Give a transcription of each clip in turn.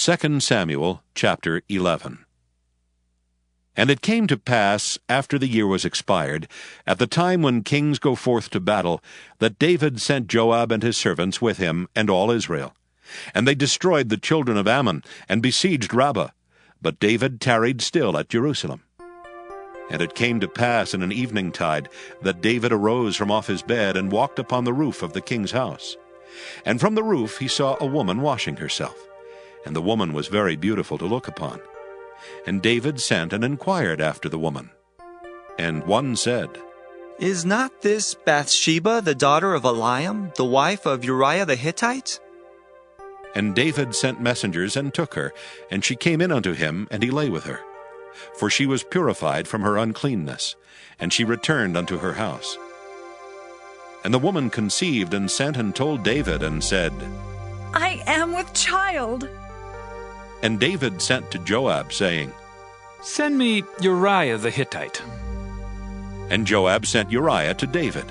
2 Samuel chapter 11. And it came to pass, after the year was expired, at the time when kings go forth to battle, that David sent Joab and his servants with him, and all Israel. And they destroyed the children of Ammon, and besieged Rabbah. But David tarried still at Jerusalem. And it came to pass in an eventide, that David arose from off his bed, and walked upon the roof of the king's house. And from the roof he saw a woman washing herself. And the woman was very beautiful to look upon. And David sent and inquired after the woman. And one said, Is not this Bathsheba, the daughter of Eliam, the wife of Uriah the Hittite? And David sent messengers, and took her, and she came in unto him, and he lay with her. For she was purified from her uncleanness, and she returned unto her house. And the woman conceived, and sent and told David, and said, I am with child. And David sent to Joab, saying, Send me Uriah the Hittite. And Joab sent Uriah to David.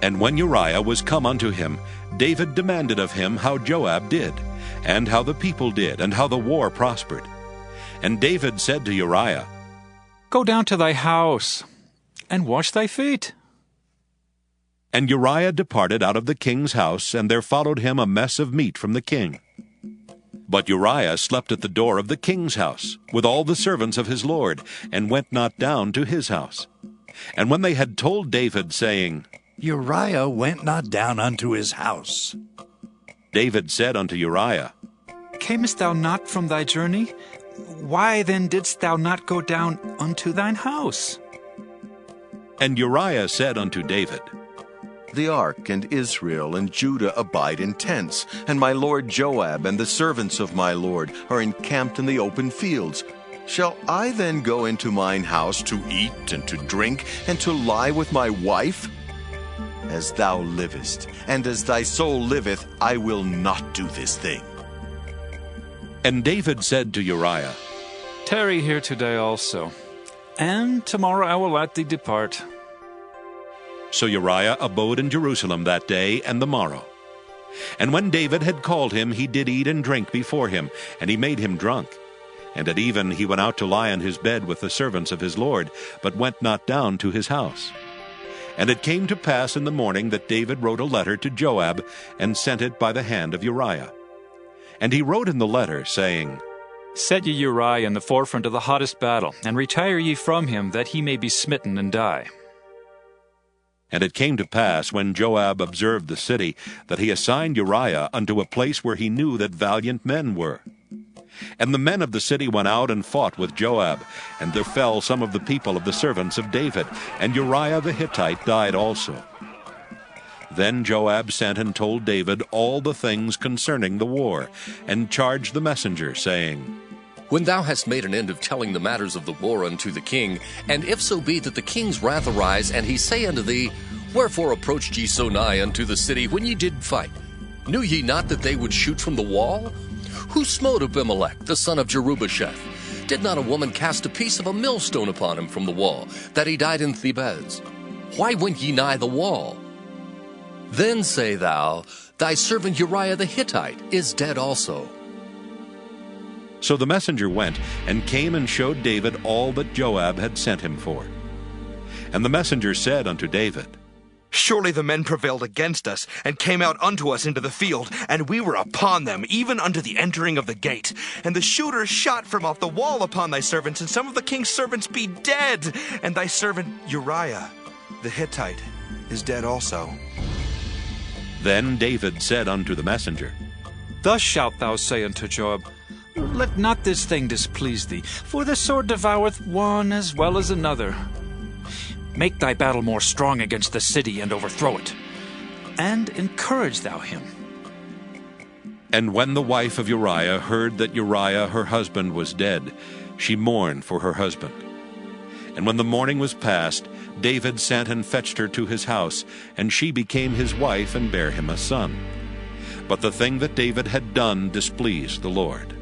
And when Uriah was come unto him, David demanded of him how Joab did, and how the people did, and how the war prospered. And David said to Uriah, Go down to thy house, and wash thy feet. And Uriah departed out of the king's house, and there followed him a mess of meat from the king. But Uriah slept at the door of the king's house, with all the servants of his lord, and went not down to his house. And when they had told David, saying, Uriah went not down unto his house, David said unto Uriah, Camest thou not from thy journey? Why then didst thou not go down unto thine house? And Uriah said unto David, The ark and Israel and Judah abide in tents, and my lord Joab and the servants of my lord are encamped in the open fields. Shall I then go into mine house to eat and to drink, and to lie with my wife? As thou livest, and as thy soul liveth, I will not do this thing. And David said to Uriah, Tarry here today also, and tomorrow I will let thee depart. So Uriah abode in Jerusalem that day and the morrow. And when David had called him, he did eat and drink before him, and he made him drunk. And at even he went out to lie on his bed with the servants of his lord, but went not down to his house. And it came to pass in the morning that David wrote a letter to Joab, and sent it by the hand of Uriah. And he wrote in the letter, saying, Set ye Uriah in the forefront of the hottest battle, and retire ye from him, that he may be smitten and die. And it came to pass, when Joab observed the city, that he assigned Uriah unto a place where he knew that valiant men were. And the men of the city went out and fought with Joab, and there fell some of the people of the servants of David, and Uriah the Hittite died also. Then Joab sent and told David all the things concerning the war, and charged the messenger, saying, When thou hast made an end of telling the matters of the war unto the king, and if so be that the king's wrath arise, and he say unto thee, Wherefore approached ye so nigh unto the city when ye did fight? Knew ye not that they would shoot from the wall? Who smote Abimelech, the son of Jerubbaal? Did not a woman cast a piece of a millstone upon him from the wall, that he died in Thebez? Why went ye nigh the wall? Then say thou, Thy servant Uriah the Hittite is dead also. So the messenger went, and came and showed David all that Joab had sent him for. And the messenger said unto David, Surely the men prevailed against us, and came out unto us into the field, and we were upon them, even unto the entering of the gate. And the shooters shot from off the wall upon thy servants, and some of the king's servants be dead, and thy servant Uriah the Hittite is dead also. Then David said unto the messenger, Thus shalt thou say unto Joab, Let not this thing displease thee, for the sword devoureth one as well as another. Make thy battle more strong against the city, and overthrow it, and encourage thou him. And when the wife of Uriah heard that Uriah her husband was dead, she mourned for her husband. And when the mourning was past, David sent and fetched her to his house, and she became his wife, and bare him a son. But the thing that David had done displeased the Lord.